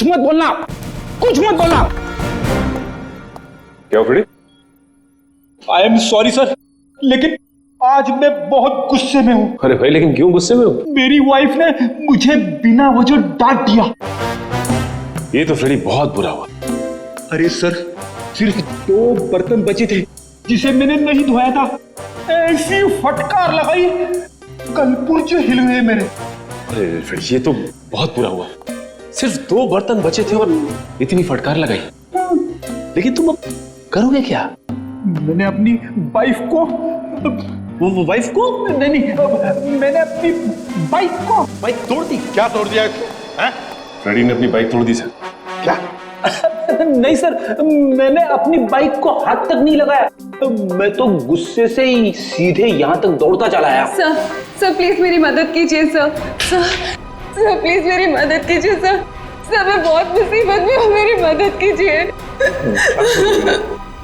कुछ मत बोलना, कुछ मत बोलना। क्या Freddy? I am sorry sir, लेकिन आज मैं बहुत गुस्से में हूँ। अरे भाई, लेकिन क्यों गुस्से में हो? मेरी वाइफ ने मुझे बिना वजह डांट दिया। ये तो फ्रेडी बहुत बुरा हुआ। अरे सर, सिर्फ 2 बर्तन बचे थे जिसे मैंने नहीं धोया था, ऐसी फटकार लगाई कल पुर्जे हिल गए मेरे। अरे फ्रेडी, ये तो बहुत बुरा हुआ। सिर्फ 2 बर्तन बचे थे और इतनी फटकार लगाई। लेकिन तुम अब करोगे क्या? मैंने अपनी वाइफ को वो वाइफ को? नहीं, मैंने अपनी बाइक को बाइक तोड़ दी। क्या तोड़ दिया इसको? फ्रेडी ने अपनी बाइक तोड़ दी सर। क्या? नहीं सर, मैंने अपनी बाइक को हाथ तक नहीं लगाया, मैं तो गुस्से से ही सीधे यहाँ तक दौड़ता चला आया। सर प्लीज मेरी मदद कीजिए सर। सर प्लीज मेरी मदद कीजिए सर। सर मैं बहुत मुसीबत में हूँ, मेरी मदद कीजिए।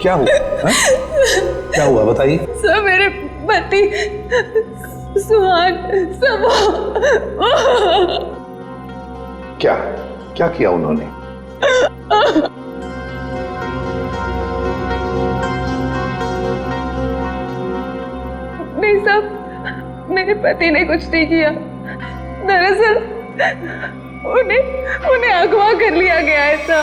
क्या हुआ? क्या हुआ बताइए। सर मेरे पति सुहान सब क्या क्या किया उन्होंने? नहीं साहब, मेरे पति ने कुछ नहीं किया। दरअसल उन्हें अगवा कर लिया गया है सर।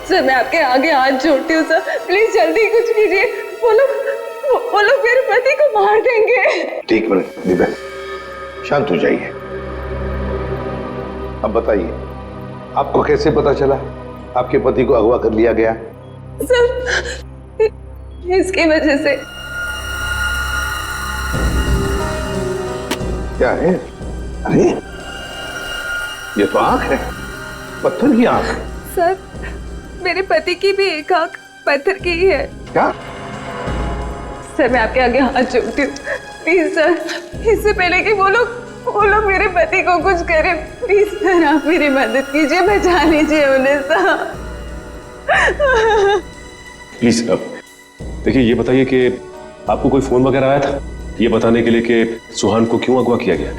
सर मैं आपके आगे हाथ जोड़ती हूँ सर, प्लीज जल्दी कुछ कीजिए। वो लोग मेरे पति को मार देंगे। ठीक है दिव्या, शांत हो जाइए। अब बताइए, आपको कैसे पता चला आपके पति को अगवा कर लिया गया? सर इसकी वजह से। क्या है? अरे ये तो आंख है, पत्थर की आंख। सर मेरे पति की भी एक आंख पत्थर की ही है। क्या? सर मैं आपके आगे हाथ जोड़ती हूँ, प्लीज सर, इससे पहले कि वो लोग मेरे पति को कुछ करे, प्लीज सर आप मेरी मदद कीजिए, बचा लीजिए उन्हें सर। प्लीज अब देखिए, ये बताइए कि आपको कोई फोन वगैरह आया था ये बताने के लिए कि सुहान को क्यों अगवा किया गया?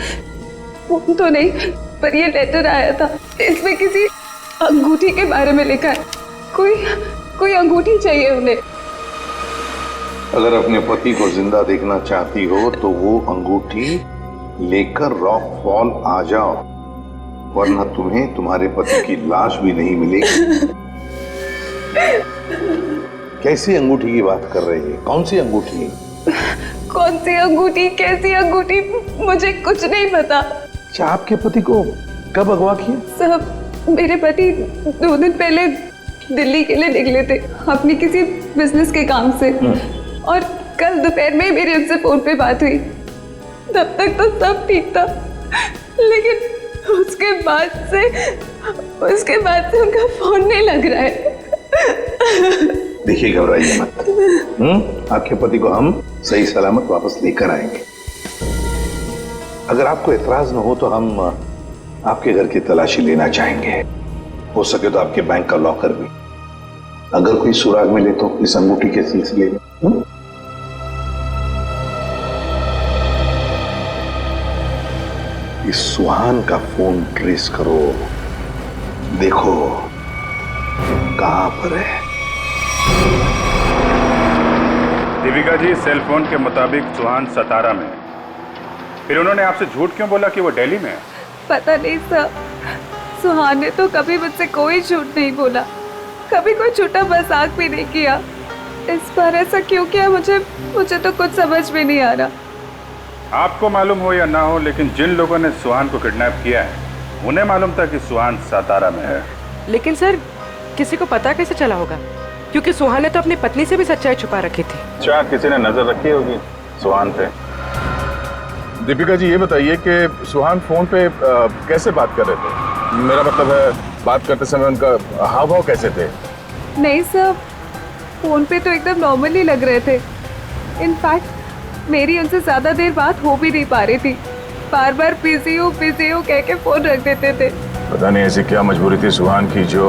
फोन तो नहीं, पर ये लेटर आया था, इसमें किसी अंगूठी के बारे में लिखा है। कोई अंगूठी चाहिए उन्हें। अगर अपने पति को जिंदा देखना चाहती हो तो वो अंगूठी लेकर रॉक फॉल आ जाओ, वरना तुम्हें तुम्हारे पति की लाश भी नहीं मिलेगी। कैसी अंगूठी की बात कर रही है? कौन सी अंगूठी? कौन सी अंगूठी, कैसी अंगूठी, मुझे कुछ नहीं पता। अच्छा, आपके पति को कब अगवा किया? साहब मेरे पति 2 दिन पहले दिल्ली के लिए निकले थे अपनी किसी बिजनेस के काम से, और कल दोपहर में मेरी उनसे फोन पे बात हुई। तब तक तो सब ठीक था, लेकिन उसके बाद से उनका फोन नहीं लग रहा है। देखिए, घबराइए मत। आपके पति को हम सही सलामत वापस लेकर आएंगे। अगर आपको एतराज न हो तो हम आपके घर की तलाशी लेना चाहेंगे, हो सके तो आपके बैंक का लॉकर भी, अगर कोई सुराग मिले तो इस अंगूठी के सिलसिले में। इस सुहान का फोन ट्रेस करो, देखो कहां पर है। दीपिका जी, सेल फोन के मुताबिक सुहान सतारा में है। फिर उन्होंने आपसे झूठ क्यों बोला कि वो दिल्ली में है? पता नहीं सर, सुहान ने तो कभी मुझसे कोई झूठ नहीं बोला, कभी कोई छोटा मजाक भी नहीं किया। इस बार ऐसा क्यों किया मुझे तो कुछ समझ में नहीं आ रहा। आपको मालूम हो या ना हो, लेकिन जिन लोगों ने सुहान को किडनैप किया है उन्हें मालूम था कि सुहान सतारा में है। लेकिन सर किसी को पता कैसे चला होगा, क्योंकि सुहान ने तो अपनी पत्नी से भी सच्चाई छुपा रखी थी। अच्छा, किसी ने नजर रखी होगी सुहान पे। दीपिका जी, ये बताइए कि सुहान फोन पे कैसे बात कर रहे थे? मेरा मतलब है, बात करते समय उनका हाव भाव कैसे थे? नहीं सर, फोन पे तो एकदम नॉर्मल ही लग रहे थे। इनफैक्ट मेरी उनसे ज्यादा देर बात हो भी नहीं पा रही थी, बार बार बिजी हो कह के फोन रख देते थे। पता नहीं ऐसी क्या मजबूरी थी सुहान की जो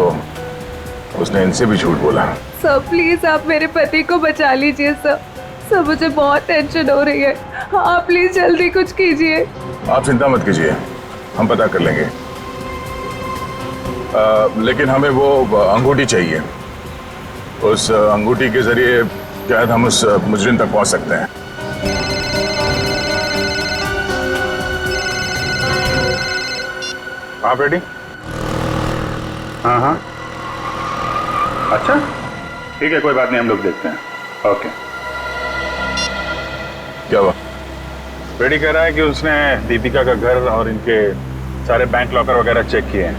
उसने इनसे भी झूठ बोला। सर प्लीज आप मेरे पति को बचा लीजिए सर, मुझे बहुत टेंशन हो रही है। हाँ प्लीज जल्दी कुछ कीजिए। आप चिंता मत कीजिए, हम पता कर लेंगे। लेकिन हमें वो अंगूठी चाहिए। उस अंगूठी के जरिए शायद हम उस मुजरिम तक पहुंच सकते हैं। आप रेडी? हाँ हाँ, अच्छा ठीक है, कोई बात नहीं, हम लोग देखते हैं। ओके। क्या हुआ? रेडी कह रहा है कि उसने दीपिका का घर और इनके सारे बैंक लॉकर वगैरह चेक किए हैं,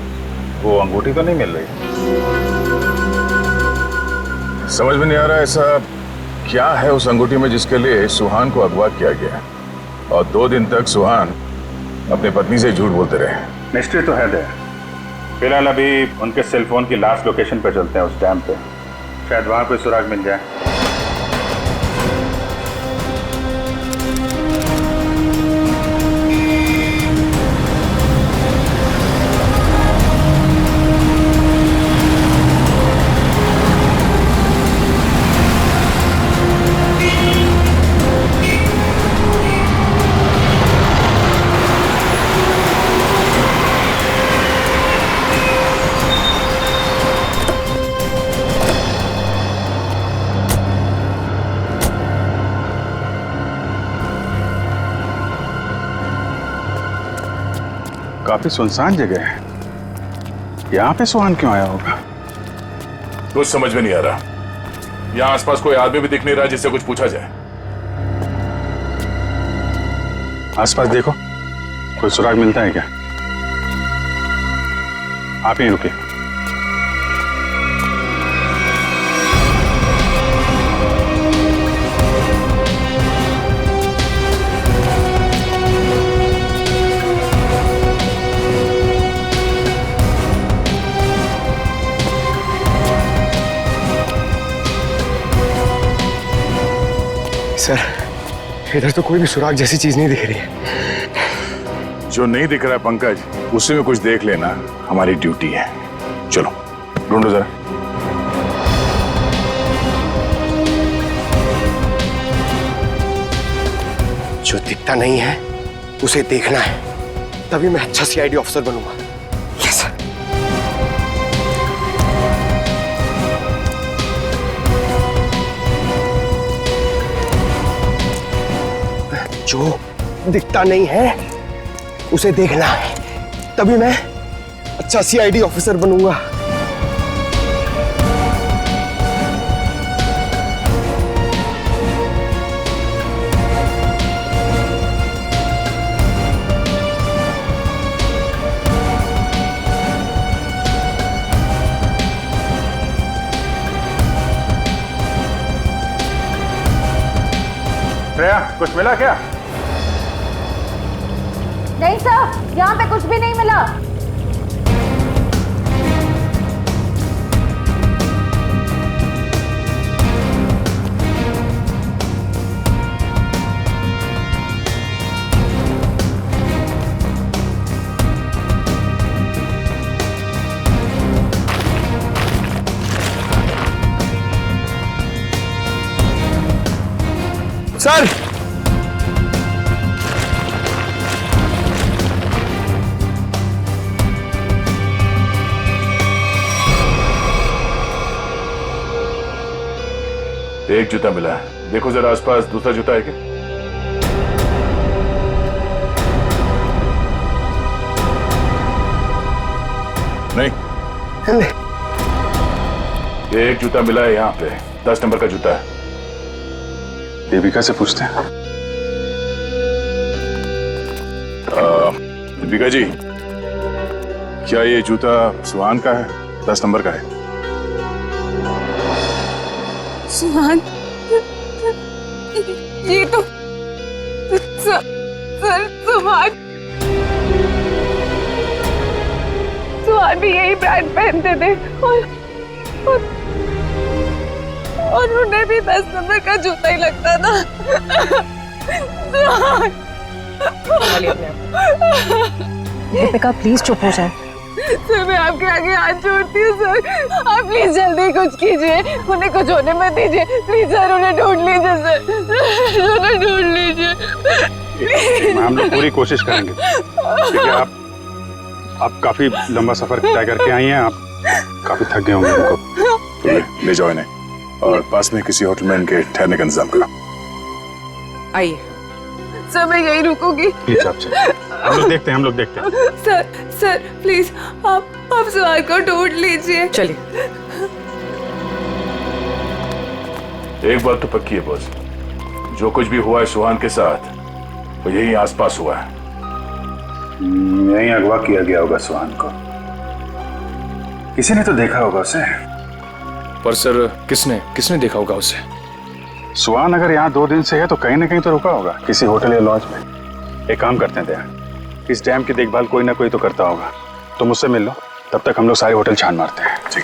वो अंगूठी तो नहीं मिल रही। समझ में नहीं आ रहा ऐसा क्या है उस अंगूठी में जिसके लिए सुहान को अगवा किया गया और 2 दिन तक सुहान अपनी पत्नी से झूठ बोलते रहे। मिस्ट्री तो है देर। फिलहाल अभी उनके सेलफोन की लास्ट लोकेशन पे चलते हैं, उस डैम पे, शायद वहां कोई सुराग मिल जाए। काफी सुनसान जगह है, यहाँ पे सुहान क्यों आया होगा? कुछ समझ में नहीं आ रहा। यहाँ आसपास कोई आदमी भी दिख नहीं रहा जिससे कुछ पूछा जाए। आसपास देखो, कोई सुराग मिलता है क्या? आप ही रुके। सर, इधर तो कोई भी सुराग जैसी चीज नहीं दिख रही है। जो नहीं दिख रहा है पंकज, उसी में कुछ देख लेना हमारी ड्यूटी है। चलो ढूंढो जरा। जो दिखता नहीं है उसे देखना है, तभी मैं अच्छा सीआईडी ऑफिसर बनूंगा। Yes sir. जो दिखता नहीं है उसे देखना है, तभी मैं अच्छा सीआईडी ऑफिसर बनूंगा। श्रेया, कुछ मिला क्या? नहीं सर, यहाँ पे कुछ भी नहीं मिला। सर, एक जूता मिला है, देखो जरा आसपास दूसरा जूता है क्या? नहीं, एक जूता मिला है यहाँ पे, 10 नंबर का जूता है। दीपिका से पूछते हैं। दीपिका जी, क्या ये जूता सुहान का है? 10 नंबर का है। सुहान, ये तो सर सुहान भी यही ब्रांड पहनते थे और उन्हें भी 10 नंबर का जूता ही लगता था। सुहान, दीपिका प्लीज चुप हो जाए। सर, मैं आपके आगे हाथ जोड़ती हूँ सर, आप प्लीज जल्दी कुछ कीजिए, उन्हें कुछ होने मत दीजिए प्लीज सर, उन्हें ढूंढ लीजिए सर, उन्हें ढूंढ लीजिए। हम लोग पूरी कोशिश करेंगे। ठीक है, आप काफी लंबा सफर तय करके आई हैं, आप काफी थक गए होंगे उनको। ले जाओ इन्हें और पास में किसी होटल में इनके ठहरने का इंतजाम करो। आइए। सर मैं यहीं रुकूंगी। प्लीज आप चलिए, हम लोग देखते हैं। सर प्लीज आप सुहान को ढूंढ लीजिए। चलिए। एक बात तो पक्की है बॉस, जो कुछ भी हुआ है सुहान के साथ वो यही आसपास हुआ है। यहीं अगवा किया गया होगा सुहान को, किसी ने तो देखा होगा उसे। पर सर किसने देखा होगा उसे? सुहान अगर यहाँ 2 दिन से है तो कहीं ना कहीं तो रुका होगा, किसी होटल या लॉज में। एक काम करते हैं दया, इस डैम की देखभाल कोई ना कोई तो करता होगा, तो मुझसे मिल लो, तब तक हम लोग सारे होटल छान मारते हैं। ठीक।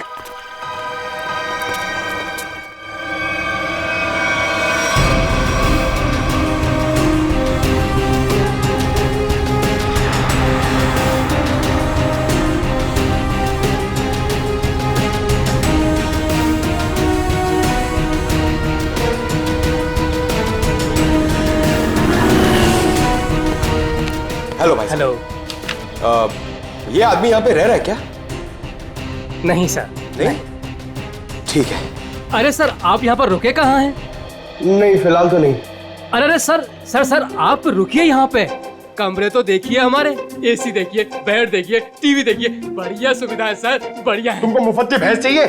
हेलो भाई। हेलो। ये आदमी यहाँ पे रह रहा है क्या? नहीं सर। नहीं? ठीक है। अरे सर आप यहाँ पर रुके कहाँ हैं? नहीं फिलहाल तो नहीं। अरे सर आप रुकिए यहाँ पे। कमरे तो देखिए हमारे, एसी देखिए, बेड देखिए, टीवी देखिए, बढ़िया सुविधा है सर, बढ़िया है। तुमको मुफ्त की भैंस चाहिए?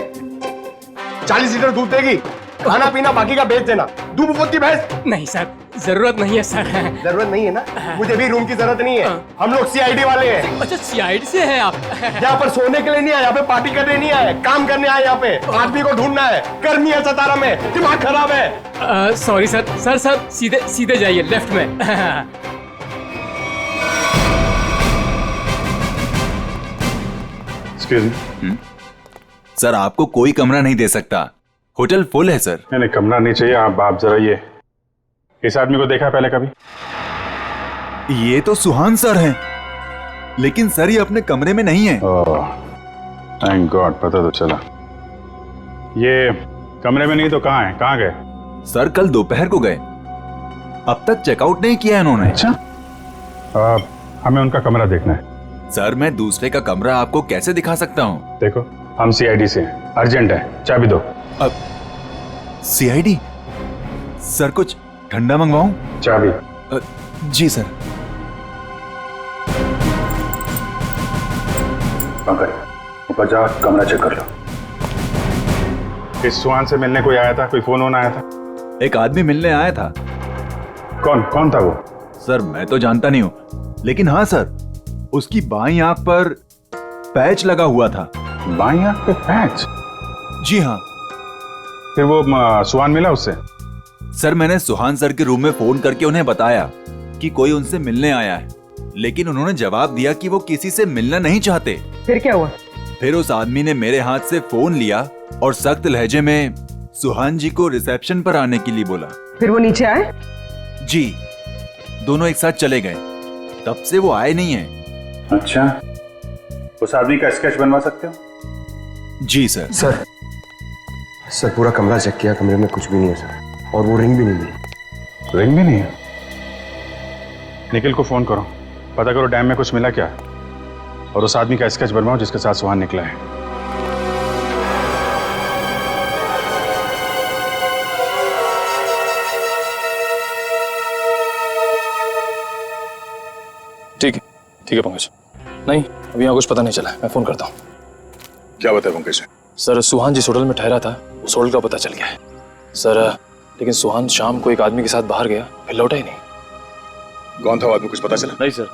40 लीटर दूध देगी, खाना पीना बाकी का बेच देना। दूध मुफ्त की भैंस? नहीं सर, जरूरत नहीं है सर। जरूरत नहीं है ना? मुझे भी रूम की जरूरत नहीं है, हम लोग सीआईडी वाले हैं। अच्छा सीआईडी से हैं आप? यहाँ पर सोने के लिए नहीं आए, यहाँ पे पार्टी करने नहीं आए, काम करने आए। यहाँ पे आदमी को ढूंढना है, गर्मी है सतारा में, दिमाग खराब है। सॉरी सर सीधे जाइए लेफ्ट में। सर आपको कोई कमरा नहीं दे सकता, होटल फुल है सर। नहीं कमरा नहीं चाहिए। आप जरा ये इस आदमी को देखा है पहले कभी? ये तो सुहान सर हैं, लेकिन सर ये अपने कमरे में नहीं है। थैंक गॉड, पता तो चला। ये कमरे में नहीं तो कहाँ है? कहाँ गए? सर कल दोपहर को गए, अब तक चेकआउट नहीं किया इन्होंने। अच्छा, हमें उनका कमरा देखना है। सर मैं दूसरे का कमरा आपको कैसे दिखा सकता हूँ? देखो हम सीआईडी से हैं, अर्जेंट है, चाबी दो। अब सीआईडी? सर कुछ ठंडा मंगवाऊं? चाबी। जी सर। ऊपर जा, कमरा चेक कर लो। इस सुहान से मिलने कोई आया था? कोई फोन आया था? एक आदमी मिलने आया था। कौन था वो? सर मैं तो जानता नहीं हूँ, लेकिन हाँ सर उसकी बाईं आंख पर पैच लगा हुआ था। बाईं आंख पे पैच? जी हाँ। फिर वो सुहान मिला उससे? सर मैंने सुहान सर के रूम में फोन करके उन्हें बताया कि कोई उनसे मिलने आया है, लेकिन उन्होंने जवाब दिया कि वो किसी से मिलना नहीं चाहते। फिर क्या हुआ? फिर उस आदमी ने मेरे हाथ से फोन लिया और सख्त लहजे में सुहान जी को रिसेप्शन पर आने के लिए बोला। फिर वो नीचे आए? जी, दोनों एक साथ चले गए, तब से वो आए नहीं है। अच्छा, उस आदमी का स्केच बनवा सकते हो? जी सर। सर पूरा कमरा चेक किया, कमरे में कुछ भी नहीं है सर, और वो रिंग भी नहीं मिली। रिंग भी नहीं है? निखिल को फोन करो, पता करो डैम में कुछ मिला क्या, और उस आदमी का स्केच बनवाओ जिसके साथ सुहान निकला है। ठीक है पंकज। नहीं अभी यहाँ कुछ पता नहीं चला, मैं फोन करता हूँ। क्या बताया पंकज? सर सुहान जिस होटल में ठहरा था उस होटल का पता चल गया है सर, लेकिन सुहान शाम को एक आदमी के साथ बाहर गया, फिर लौटा ही नहीं। कौन था वो आदमी, कुछ पता चला? नहीं सर,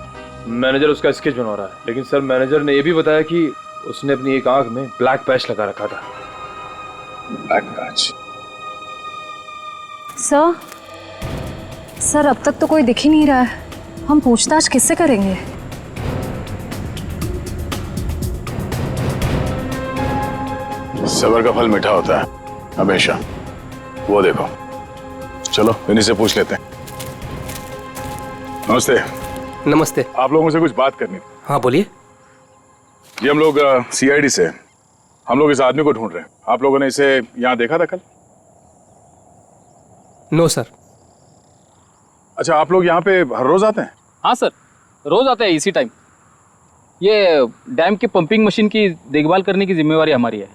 मैनेजर उसका स्केच बनवा रहा है, लेकिन सर मैनेजर ने यह भी बताया कि उसने अपनी एक आंख में ब्लैक पैच लगा रखा था। Black patch? सर अब तक तो कोई दिख ही नहीं रहा है, हम पूछताछ किससे करेंगे? सबर का फल मीठा होता है हमेशा, वो देखो। चलो इन्हीं से पूछ लेते हैं। नमस्ते। नमस्ते। आप लोगों से कुछ बात करनी थी। हाँ बोलिए। ये हम लोग सीआईडी से, हम लोग इस आदमी को ढूंढ रहे हैं। आप लोगों ने इसे यहाँ देखा था कल? No sir. अच्छा, आप लोग यहाँ पे हर रोज आते हैं? हाँ सर, रोज आते हैं इसी टाइम, ये डैम की पंपिंग मशीन की देखभाल करने की जिम्मेवारी हमारी है।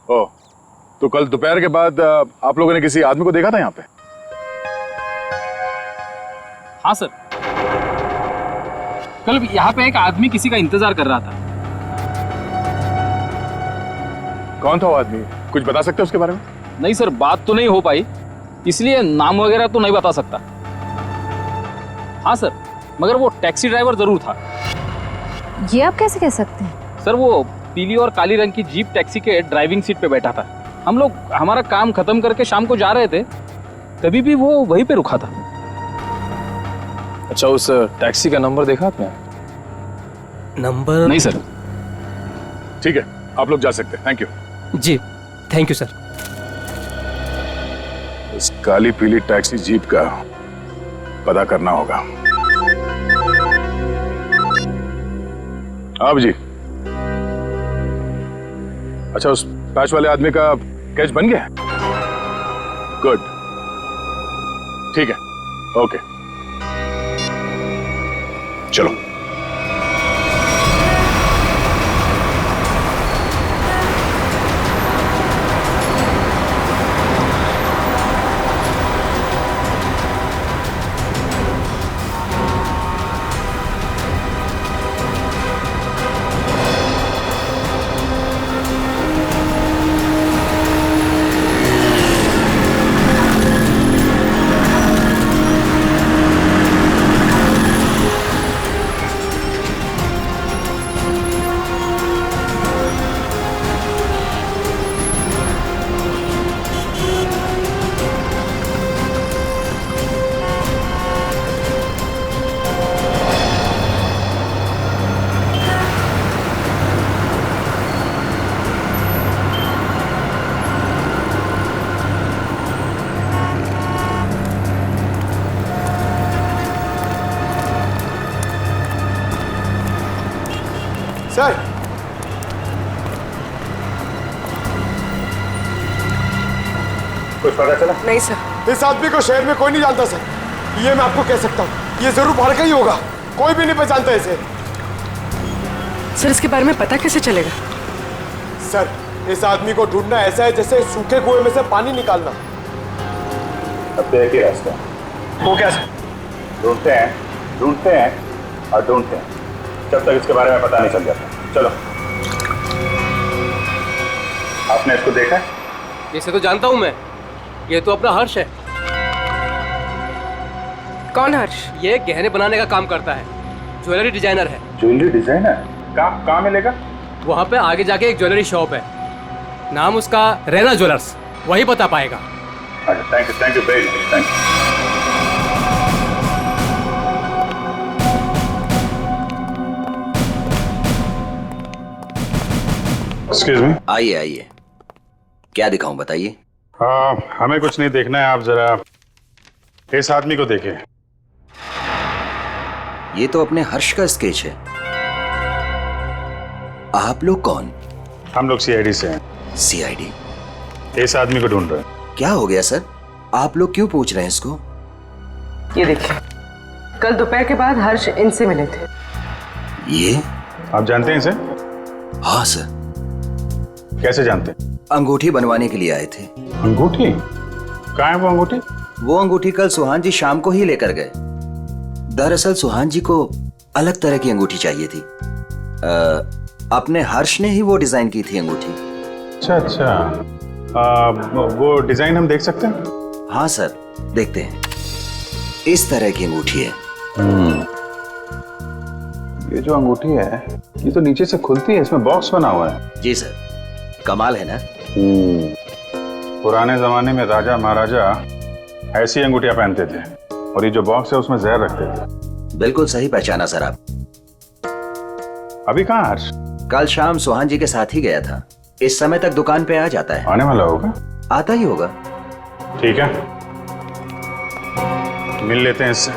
ओह, तो कल दोपहर के बाद आप लोगों ने किसी आदमी को देखा था यहाँ पे? हाँ सर, कल यहाँ पे एक आदमी किसी का इंतजार कर रहा था। कौन था वो आदमी? कुछ बता सकते हो उसके बारे में? नहीं सर, बात तो नहीं हो पाई, इसलिए नाम वगैरह तो नहीं बता सकता। हाँ सर, मगर वो टैक्सी ड्राइवर जरूर था। ये आप कैसे कह सकते हैं? सर वो पीली और काली रंग की जीप टैक्सी के ड्राइविंग सीट पे बैठा था। हम लोग हमारा काम खत्म करके शाम को जा रहे थे, तभी भी वो वहीं पे रुका था। अच्छा, उस टैक्सी का नंबर देखा आपने? नंबर नहीं सर। ठीक है, आप लोग जा सकते हैं। थैंक यू जी, थैंक यू सर। इस काली पीली टैक्सी जीप का पता करना होगा। आप जी, अच्छा उस पैच वाले आदमी का कैच बन गया? गुड, ठीक है, ओके, चलो। सर, कुछ पता चला? नहीं सर। इस आदमी को शहर में कोई नहीं जानता सर, ये मैं आपको कह सकता हूँ। ये जरूर बाहर का ही होगा, कोई भी नहीं पहचानता इसे। सर इसके बारे में पता कैसे चलेगा? सर, इस आदमी को ढूंढना ऐसा है जैसे सूखे कुएं में से पानी निकालना। अब तो एक ही रास्ता है। वो क्या सर? ढूंढते हैं और ढूंढते हैं जब तक इसके बारे में पता नहीं चल जाता। चलो। आपने इसको देखा? इसे तो जानता हूं मैं, ये तो अपना हर्ष है। कौन हर्ष? ये गहने बनाने का काम करता है, ज्वेलरी डिजाइनर है। Jewellery designer? कहाँ मिलेगा? वहाँ पे आगे जाके एक ज्वेलरी शॉप है, नाम उसका रैना ज्वेलर्स, वही बता पाएगा। Thank you very much, thank you. Excuse me. आइए, क्या दिखाऊं बताइए। हमें कुछ नहीं देखना है, आप जरा इस आदमी को देखें। ये तो अपने हर्ष का स्केच है। आप लोग कौन? हम लोग सीआईडी से हैं। सीआईडी? इस आदमी को ढूंढ रहे हैं। क्या हो गया सर, आप लोग क्यों पूछ रहे हैं इसको? ये देखिए, कल दोपहर के बाद हर्ष इनसे मिले थे। ये आप जानते हैं इसे? हाँ सर। कैसे जानते हैं? अंगूठी बनवाने के लिए आए थे। अंगूठी? कहाँ है वो अंगूठी? वो अंगूठी कल सुहान जी शाम को ही लेकर गए। दरअसल सुहान जी को अलग तरह की अंगूठी चाहिए थी। अपने हर्ष ने ही वो डिजाइन की थी अंगूठी। अच्छा, वो डिजाइन हम देख सकते हैं? हाँ सर, देखते हैं। इस तरह की अंगूठी है। ये जो अंगूठी है, ये तो नीचे से खुलती है, इसमें बॉक्स बना हुआ है। जी सर, कमाल है ना। पुराने जमाने में राजा महाराजा ऐसी अंगूठियां पहनते थे, और ये जो बॉक्स है उसमें जहर रखते थे। बिल्कुल सही पहचाना सर आप। अभी कहाँ हर्ष? कल शाम सुहान जी के साथ ही गया था। इस समय तक दुकान पे आ जाता है। आने वाला होगा? आता ही होगा। ठीक है, मिल लेते हैं इससे।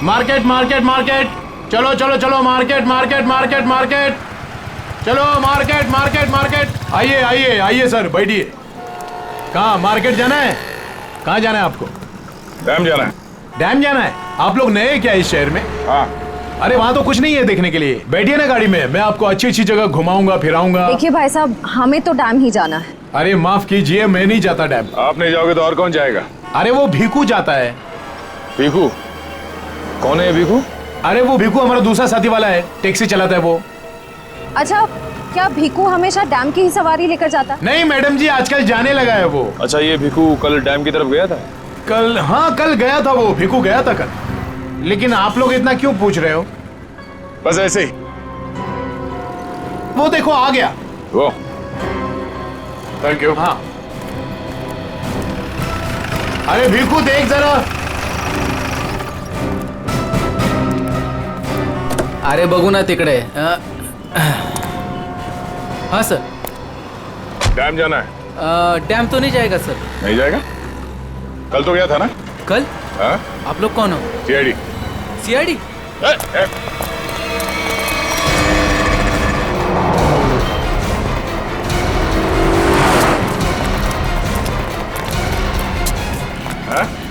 मार्केट मार्केट मार्केट, चलो चलो चलो, मार्केट मार्केट मार्केट मार्केट, चलो मार्केट मार्केट मार्केट। आइए आइए आइए सर, बैठिए। कहाँ मार्केट जाना है? कहाँ जाना है आपको? डैम जाना है। डैम जाना है? आप लोग नए क्या इस शहर में? हाँ, अरे वहाँ तो कुछ नहीं है देखने के लिए, बैठिए ना गाड़ी में, मैं आपको अच्छी अच्छी जगह घुमाऊंगा फिराऊंगा। देखिए भाई साहब, हमें तो डैम ही जाना है। अरे माफ कीजिए, मैं नहीं जाता डैम। आप नहीं जाओगे तो और कौन जाएगा? अरे वो भीखू जाता है। भीखू? कौन है भीखू? अरे वो भीखू हमारा दूसरा साथी वाला है, टैक्सी चलाता है वो। अच्छा, क्या भीखू हमेशा डैम की ही सवारी लेकर जाता है? नहीं मैडम जी, आजकल जाने लगा है वो। अच्छा, ये भीखू कल डैम की तरफ गया था? कल? हाँ कल गया था वो, भीखू गया था कल। लेकिन आप लोग इतना क्यों पूछ रहे हो? बस ऐसे ही। वो देखो आ गया वो। Thank you. हाँ। अरे भीखू देख जरा। अरे बघू ना तिकडे। हाँ सर। डैम जाना है? डैम तो नहीं जाएगा सर। नहीं जाएगा? कल तो गया था ना? कल? हाँ? आप लोग कौन हो? सीआईडी। सीआईडी?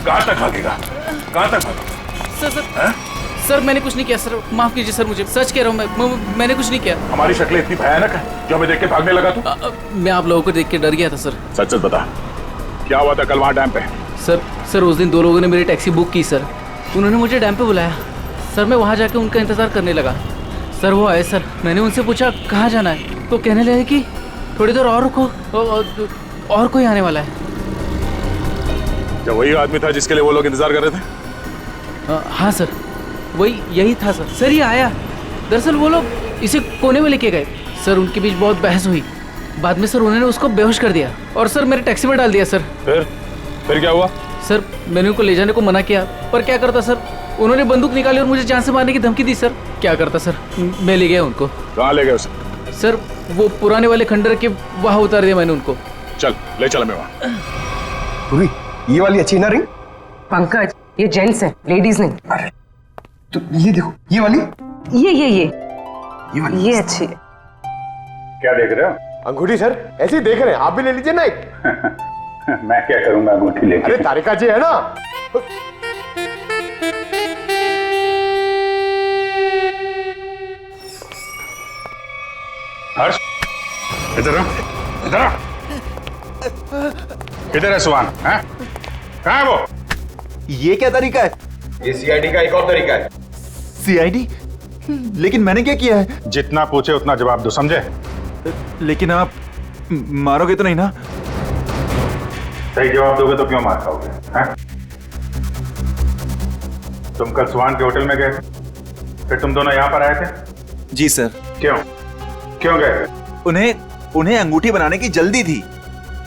कहाँ तक भागेगा? कहाँ तक भागेगा? सर सर सर मैंने कुछ नहीं किया सर, माफ कीजिए सर, मुझे सच कह रहा हूँ, मैंने कुछ नहीं किया। हमारी शक्लें इतनी भयानक है जो हमें देख के भागने लगा तू? मैं आप लोगों को देख के डर गया था सर। सच सच बता, क्या हुआ था कल वहाँ डैम पे? सर उस दिन 2 लोगों ने मेरी टैक्सी बुक की सर, उन्होंने मुझे डैम पे बुलाया सर, मैं वहाँ जाके उनका इंतजार करने लगा सर। वो आए सर, मैंने उनसे पूछा कहाँ जाना है, तो कहने लगे कि थोड़ी देर और रुको, और कोई आने वाला है। क्या वही आदमी था जिसके लिए वो लोग इंतजार कर रहे थे? हाँ सर, यही था सर। सर ये आया, दरअसल वो लोग इसे कोने में लेके गए सर, उनके बीच बहुत बहस हुई, बाद में सर उन्होंने उसको बेहोश कर दिया और सर मेरे टैक्सी में डाल दिया सर। फिर क्या हुआ? सर मैंने उनको ले जाने को मना किया, पर क्या करता सर, उन्होंने बंदूक निकाली और मुझे जान से मारने की धमकी दी सर। क्या करता सर, मैं ले गया उनको। कहाँ ले गए उसे? सर वो पुराने वाले खंडर के वहाँ उतार दिया मैंने उनको। चल ले चला मैं वहाँ। ये वाली अच्छी ना रिंग? पंकज, ये जेंट्स है, लेडीज नहीं। अरे तो ये देखो, ये वाली, ये वाली, ये अच्छी है। क्या देख रहे हो? अंगूठी सर, ऐसे ही देख रहे हैं, आप भी ले लीजिए ना एक। मैं क्या करूंगा अंगूठी लेके? अरे तारिका जी है ना। हर्ष, इधर आ, इधर आ। किधर है सुहान? हैं? कहाँ है वो? ये क्या तरीका है? ये सीआईडी का एक और तरीका है। सीआईडी? लेकिन मैंने क्या किया है? जितना पूछे उतना जवाब दो, समझे? लेकिन आप मारोगे तो नहीं ना? सही जवाब दोगे तो क्यों मार खाओगे? हैं? तुम कल सुहान के होटल में गए, फिर तुम दोनों यहाँ पर आए थे? जी सर। क्यों गए? उन्हें अंगूठी बनाने की जल्दी थी।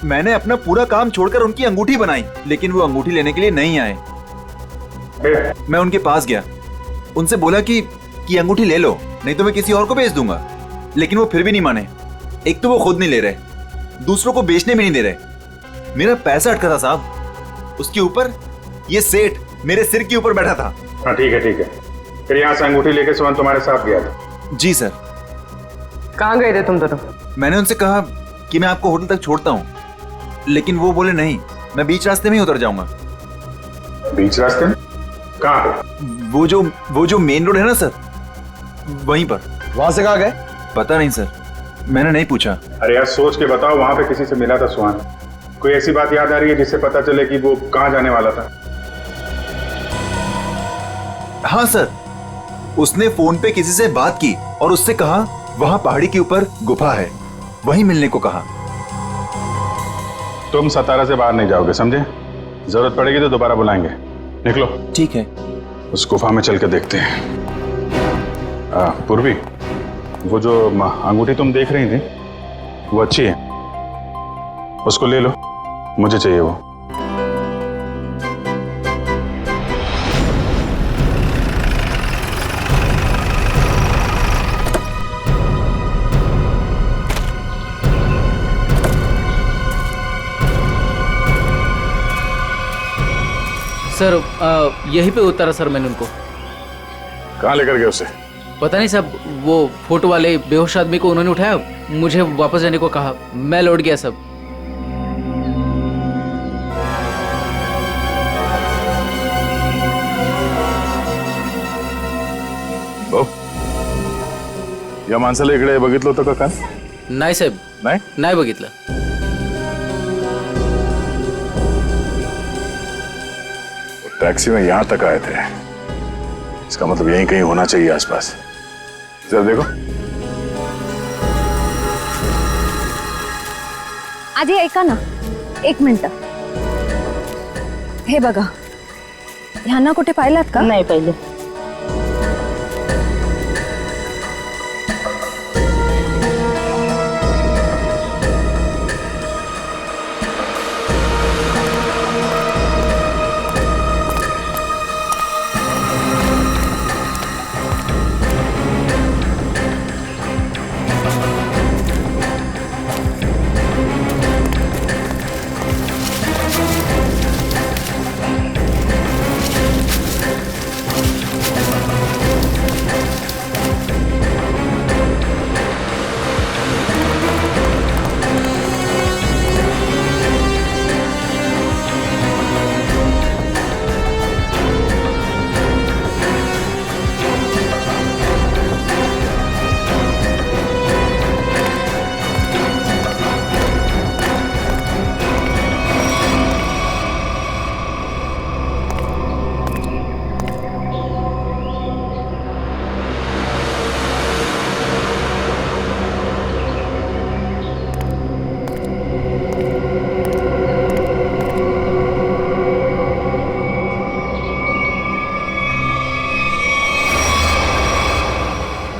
मैंने अपना पूरा काम छोड़कर उनकी अंगूठी बनाई, लेकिन वो अंगूठी लेने के लिए नहीं आए। मैं उनके पास गया, उनसे बोला कि अंगूठी ले लो, नहीं तो मैं किसी और को बेच दूंगा, लेकिन वो फिर भी नहीं माने। एक तो वो खुद नहीं ले रहे, दूसरों को बेचने भी नहीं दे रहे। मेरा पैसा अटका था साहब, उसके ऊपर ये सेठ मेरे सिर के ऊपर बैठा था। हाँ ठीक है। फिर यहाँ से अंगूठी लेके सुहान तुम्हारे साथ गया था? जी सर। कहाँ गए थे तुम दोनों? मैंने उनसे कहा कि मैं आपको होटल तक छोड़ता हूँ, लेकिन वो बोले नहीं, मैं बीच रास्ते में ही उतर जाऊंगा। बीच रास्ते में? कहाँ पे? वो जो मेन रोड है ना सर, वहीं पर। वहां से कहाँ गए? पता नहीं सर, मैंने नहीं पूछा। अरे यार सोच के बताओ, वहां पे किसी से मिला था सुहान? कोई ऐसी बात याद आ रही है जिससे पता चले कि वो कहाँ जाने वाला था? हाँ सर, उसने फोन पे किसी से बात की और उससे कहा वहां पहाड़ी के ऊपर गुफा है, वहीं मिलने को कहा। तुम सतारा से बाहर नहीं जाओगे, समझे? जरूरत पड़ेगी तो दोबारा बुलाएंगे। निकलो। ठीक है। उस गुफा में चल के देखते हैं। पूर्वी, वो जो अंगूठी तुम देख रही थी वो अच्छी है, उसको ले लो, मुझे चाहिए वो। सर यहीं पे उतारा सर मैंने उनको। कहाँ लेकर गए उसे? पता नहीं साहब, वो फोटो वाले बेहोश आदमी को उन्होंने उठाया, मुझे वापस जाने को कहा, मैं लौट गया सब। ओ, या माणसाला इकडे बघितलं होतं का काल? नाही साहेब, नाही बघितलं. टैक्सी में यहां तक आए थे, इसका मतलब यहीं कहीं होना चाहिए आसपास. जरा देखो. आधी ऐका ना, 1 मिनिट. हे बघा, ह्यांना कुठे पाहिलात का? नाही पाहिलं.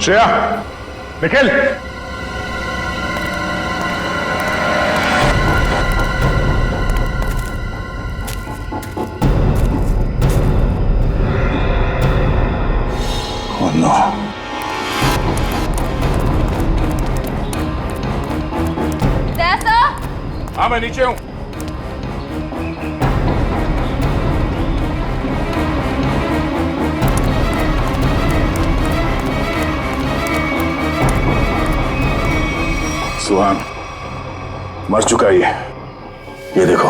Shreya, Nikhil, oh no. हाँ मैं नीचे हूं. सुहान मर चुका है ये देखो,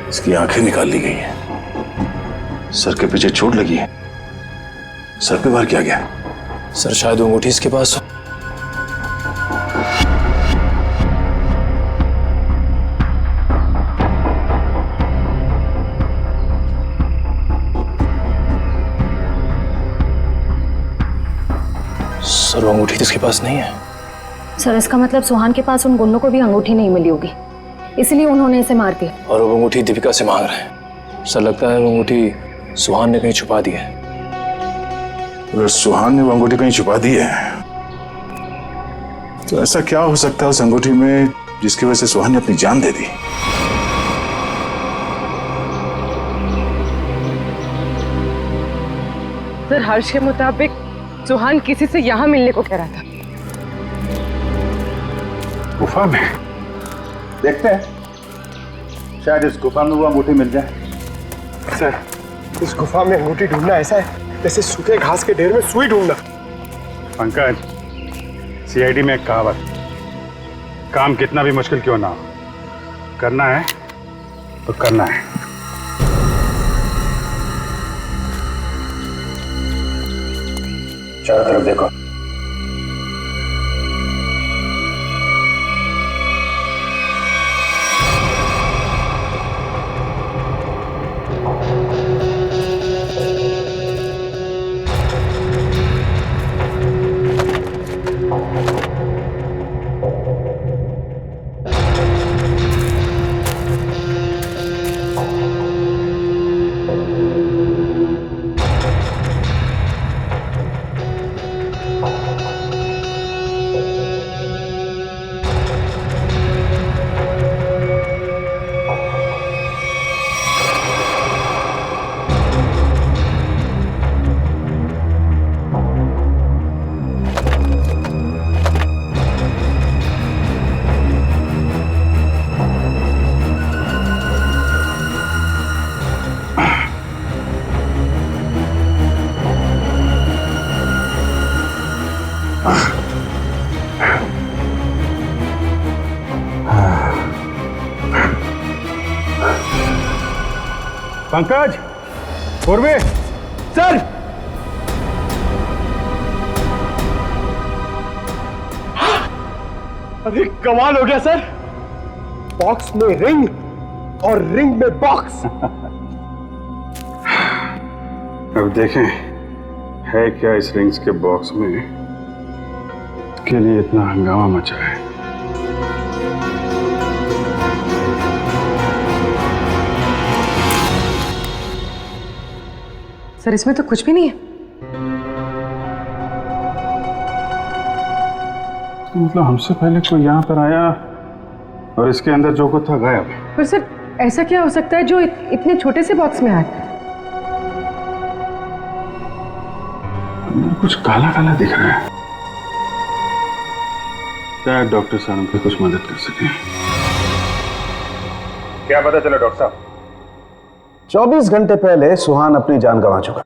इसकी आंखें निकाल ली गई हैं, सर के पीछे चोट लगी है. सर पे वार किया गया. सर शायद वो अंगूठी इसके पास हो. सर वो अंगूठी इसके पास नहीं है. सर इसका मतलब सुहान के पास उन गुंडों को भी अंगूठी नहीं मिली होगी, इसलिए उन्होंने इसे मार दिया. और वो अंगूठी दीपिका से मांग रहे हैं. सर लगता है वो अंगूठी सुहान ने कहीं छुपा दी है. अगर सुहान ने वो अंगूठी कहीं छुपा दी है तो ऐसा क्या हो सकता है उस अंगूठी में जिसकी वजह से सुहान ने अपनी जान दे दी. सर हर्ष के मुताबिक सुहान किसी से यहाँ मिलने को कह रहा था. गुफा में देखते हैं, शायद इस गुफा में वो अंगूठी मिल जाए. सर इस गुफा में अंगूठी ढूंढना ऐसा है जैसे सूखे घास के ढेर में सुई ढूंढना. पंकज, सीआईडी में एक कहावत, काम कितना भी मुश्किल क्यों ना हो, करना है तो करना है. चारों तरफ देखो. पंकज, पूर्वे, सर अरे कमाल हो गया सर, बॉक्स में रिंग और रिंग में बॉक्स। अब देखें है क्या इस रिंग्स के बॉक्स में के लिए इतना हंगामा मचा है। सर इसमें तो कुछ भी नहीं है। तो मतलब हमसे पहले कोई यहाँ पर आया और इसके अंदर जो कुछ था गायब। पर सर ऐसा क्या हो सकता है जो इतने छोटे से बॉक्स में आए? अंदर कुछ काला काला दिख रहा है। क्या डॉक्टर साहब की कुछ मदद कर सके? क्या पता चला डॉक्टर साहब? 24 घंटे पहले सुहान अपनी जान गंवा चुका।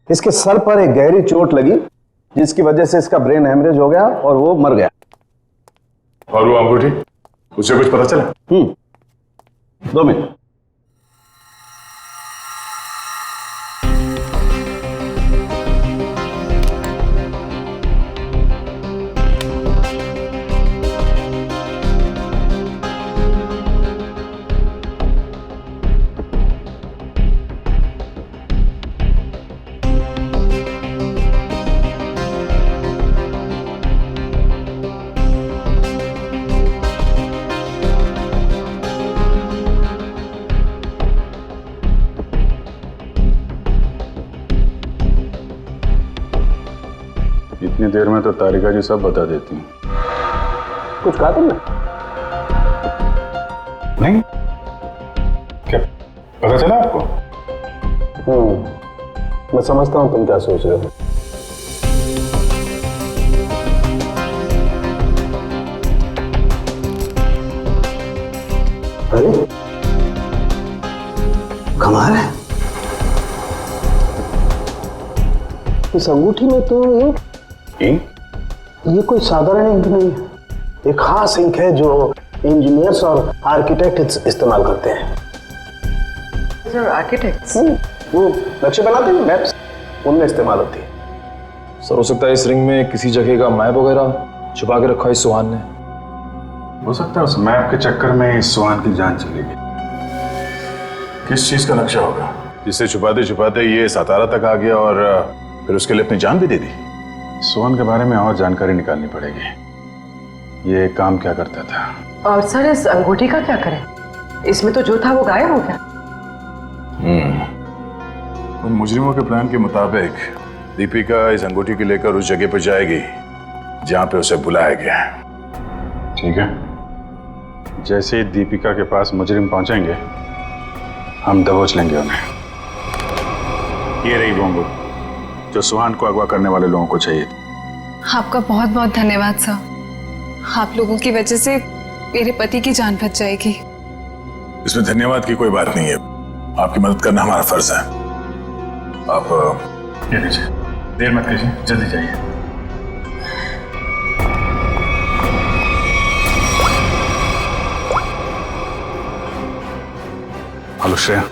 इसके सर पर एक गहरी चोट लगी जिसकी वजह से इसका ब्रेन हेमरेज हो गया और वो मर गया। और वो अंगूठी, उसे कुछ पता चला? 2 मिनट। इतनी देर में तो तारिका जी सब बता देती हैं। कुछ कहा तुमने? नहीं, क्या पता चला आपको? मैं समझता हूं तुम क्या सोच रहे हो। अरे कमाल है, इस अंगूठी में तो ये कोई साधारण इंक नहीं है, एक खास इंक है जो इंजीनियर्स और आर्किटेक्ट इस्तेमाल करते हैं। Sir architects? वो नक्शे बनाते हैं, मैप्स, उनमें इस्तेमाल होती है। सर हो सकता है इस रिंग में किसी जगह का मैप वगैरह छुपा के रखा है इस सुहान ने। हो सकता है उस मैप के चक्कर में इस सुहान की जान चली गई। किस चीज का नक्शा होगा जिसे छुपाते छुपाते ये सातारा तक आ गया और फिर उसके लिए अपनी जान भी दे दी? सुहान के बारे में और जानकारी निकालनी पड़ेगी। ये काम क्या करता था? और सर इस अंगूठी का क्या करें? इसमें तो जो था वो गायब हो गया। उन मुजरिमों के प्लान के मुताबिक दीपिका इस अंगूठी को लेकर उस जगह पर जाएगी जहां पे उसे बुलाया गया है। ठीक है, जैसे ही दीपिका के पास मुजरिम पहुंचेंगे हम दबोच लेंगे उन्हें। ये रही वो अंगूठी जो सुहान को अगवा करने वाले लोगों को चाहिए थी। आपका बहुत बहुत धन्यवाद सर। आप लोगों की वजह से मेरे पति की जान बच जाएगी। इसमें धन्यवाद की कोई बात नहीं है, आपकी मदद करना हमारा फर्ज है। आप ये लीजिए, देर मत कीजिए, जल्दी जाइए। हेलो श्रेया।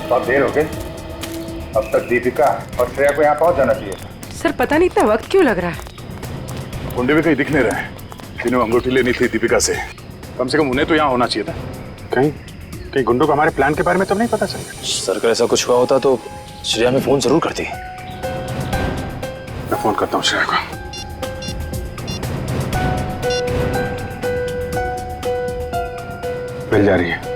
बहुत देर हो गई, अब तक दीपिका और श्रेया को यहाँ पहुंच जाना चाहिए। सर पता नहीं इतना वक्त क्यों लग रहा है। गुंडे भी कहीं दिख नहीं रहे, जिन्हें अंगूठी लेनी थी दीपिका से, कम से कम उन्हें तो यहाँ होना चाहिए था। कहीं गुंडों को हमारे प्लान के बारे में तो नहीं पता चला? सर अगर ऐसा कुछ हुआ होता तो श्रेया में फोन जरूर करती। मैं फोन करता हूँ श्रेया को। मिल जा रही है,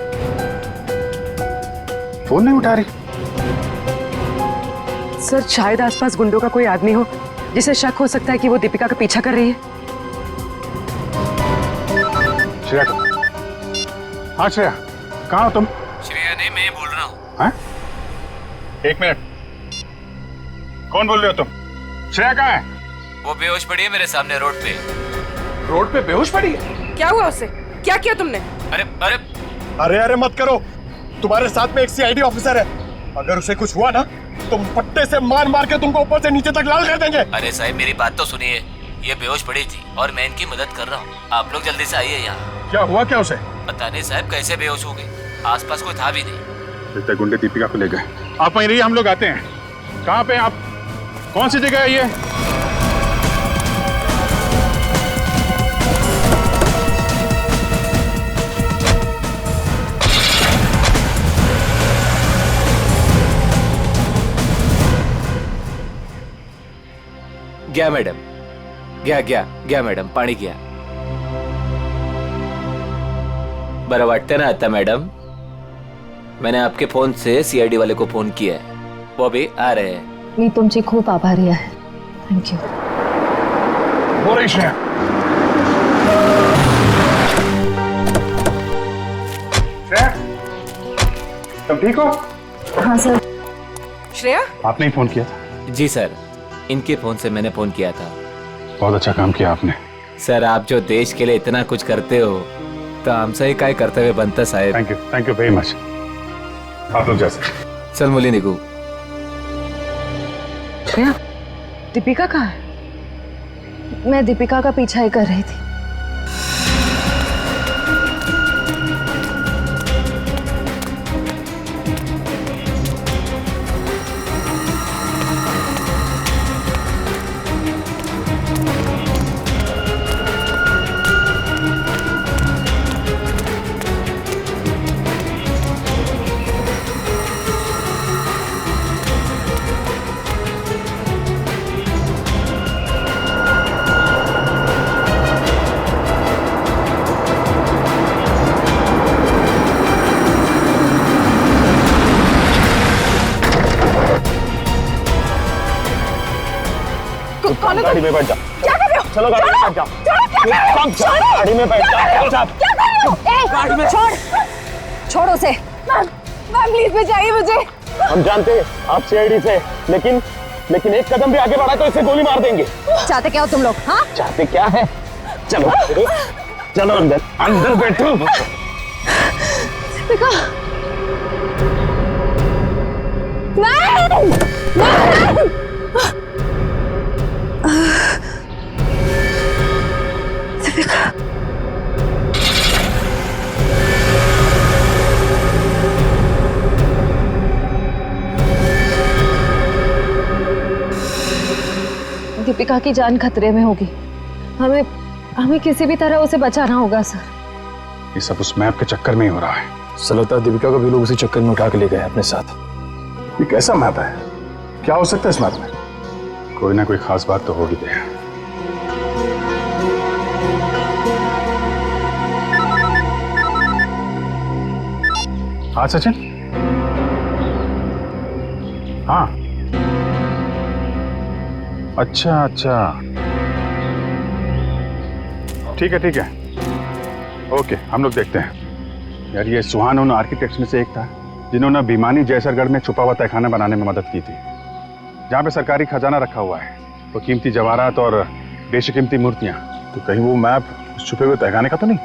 फोन नहीं उठा रही। सर शायद आसपास गुंडों का कोई आदमी हो जिसे शक हो सकता है कि वो दीपिका का पीछा कर रही है। श्रेया को, हाँ श्रेया, कहाँ हो तुम? श्रेया नहीं, मैं बोल रहा हूँ। हाँ? एक मिनट, कौन बोल रहे हो तुम? श्रेया कहाँ है? वो बेहोश पड़ी है मेरे सामने रोड पे। रोड पे बेहोश पड़ी है? क्या हुआ उसे? क्या किया तुमने? अरे अरे अरे अरे मत करो, तुम्हारे साथ में एक सीआईडी ऑफिसर है, अगर उसे कुछ हुआ ना तो पट्टे से मार मार के तुमको ऊपर से नीचे तक लाल कर देंगे। अरे साहब मेरी बात तो सुनिए, ये बेहोश पड़ी थी और मैं इनकी मदद कर रहा हूँ। आप लोग जल्दी से आइए यहाँ। क्या हुआ क्या उसे? पता नहीं साहब कैसे बेहोश हो गई, आसपास कोई था भी नहीं। लगता है गुंडे दीपिका को ले गए। आप वहीं रहिए, हम लोग आते हैं। कहाँ पे आप? कौन सी जगह है ये? गया मैडम, गया मैडम, पाणी गया. बरं वाटतं ना आता मैडम? मैंने आपके फोन से सीआईडी वाले को फोन किया है, वो भी आ रहे हैं. मी तुमची खूप आभारी आहे. थँक्यू. तुम ठीक हो? हाँ सर. श्रेया, आपने ही फोन किया था? जी सर, इनके फोन से मैंने फोन किया था. बहुत अच्छा काम किया आपने. सर, आप जो देश के लिए इतना कुछ करते हो तो हमसे ही काय कर्तव्य बनतं साहेब. Thank you very much. आप लोग जैसे. चल मुली निघू. श्रेया, दीपिका कहाँ है? मैं दीपिका का पीछा ही कर रही थी. गाड़ी में बैठ जाओ. क्या कर रहे हो? चलो गाड़ी में बैठ जाओ. गाड़ी में बैठ जाओ. क्या कर रहे हो? गाड़ी में छोड़ उसे. मैम प्लीज बचाइए मुझे. हम जानते हैं आप सीआईडी से, लेकिन एक कदम भी आगे बढ़ा तो इसे गोली मार देंगे. चाहते क्या हो तुम लोग? हाँ, चाहते क्या है? चलो चलो अंदर बैठो. दीपिका. नहीं. दीपिका. दीपिका की जान खतरे में होगी. हमें किसी भी तरह उसे बचाना होगा सर. ये सब उस मैप के चक्कर में ही हो रहा है. सलता दीपिका को भी लोग उसी चक्कर में उठा के ले गए अपने साथ. ये कैसा मैप है? क्या हो सकता है इस मैप में? कोई ना कोई खास बात तो होगी. हाँ सचिन. हाँ अच्छा. ठीक है. ओके, हम लोग देखते हैं. यार ये सुहान उन आर्किटेक्ट्स में से एक था जिन्होंने भिमानी जैसरगढ़ में छुपा हुआ तहखाना बनाने में मदद की थी, जहाँ पे सरकारी खजाना रखा हुआ है, तो कीमती जवाहरात और बेशकीमती मूर्तियाँ. तो कहीं वो मैप उस छुपे हुए तहखाने का तो नहीं,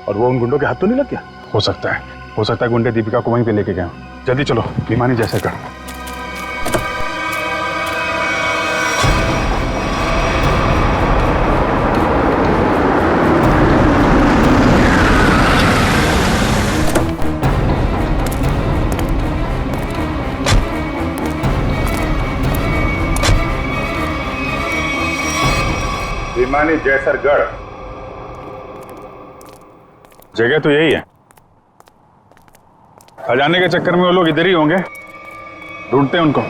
और वो उन गुंडों के हाथ तो नहीं लग गया? हो सकता है गुंडे दीपिका को वहीं पे लेके गए. जल्दी चलो भिमानी जैसरगढ़. भिमानी जैसरगढ़ जगह तो यही है. खजाने के चक्कर में वो लोग इधर ही होंगे. ढूंढते हैं उनको.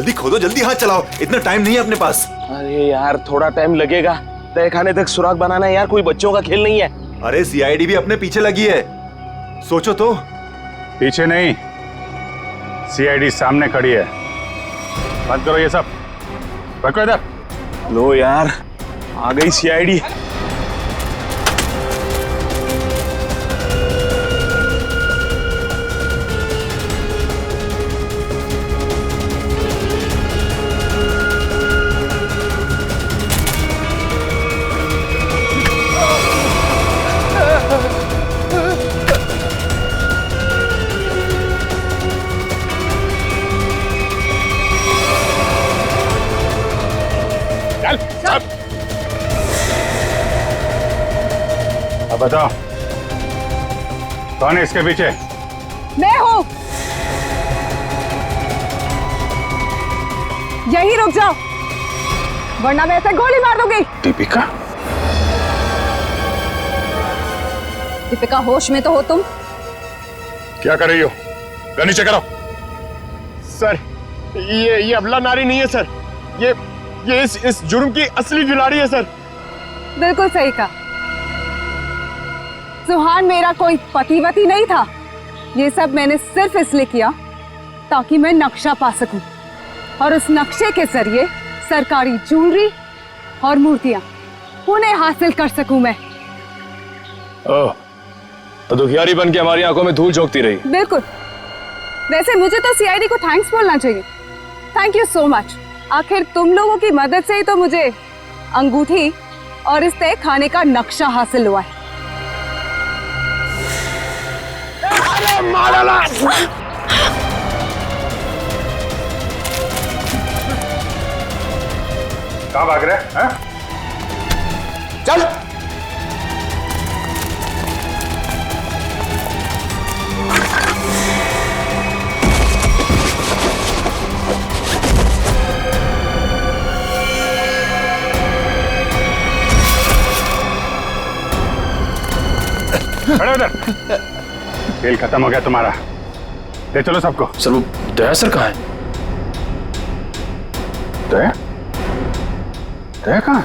जल्दी खोदो, जल्दी हाथ चलाओ, इतना टाइम नहीं है अपने पास। अरे यार थोड़ा टाइम लगेगा, तय खाने तक सुराग बनाना है यार, कोई बच्चों का खेल नहीं है। अरे सीआईडी भी अपने पीछे लगी है, सोचो तो। पीछे नहीं, सीआईडी सामने खड़ी है। बंद करो ये सब, रखो इधर। लो यार, आ गई सीआईडी। अब बताओ कौन है इसके पीछे? मैं हूं। यही रुक जाओ वरना मैं ऐसे गोली मार दूंगी। दीपिका? दीपिका होश में तो हो तुम? क्या कर रही हो? गन नीचे करो। सर ये अबला नारी नहीं है सर, ये इस जुर्म की असली खिलाड़ी है सर। बिल्कुल सही कहा। सुहान मेरा कोई पतिवती नहीं था। ये सब मैंने सिर्फ इसलिए किया ताकि मैं नक्शा पा सकूं और उस नक्शे के जरिए सरकारी ज्वेलरी और मूर्तियां उन्हें हासिल कर सकूं मैं। ओह, तो दुखियारी बन के हमारी आंखों में धूल झोंकती रही। बिल्कुल। वैसे मुझे तो सीआईडी को थैंक्स बोलना चाहिए। Thank you so much. आखिर तुम लोगों की मदद से ही तो मुझे अंगूठी और इस तय खाने का नक्शा हासिल हुआ है। कहाँ भाग रहे हैं? चल। खड़े उधर। खेल खत्म हो गया तुम्हारा, ले चलो सबको। सर वो दया सर कहाँ है? दया? दया कहाँ?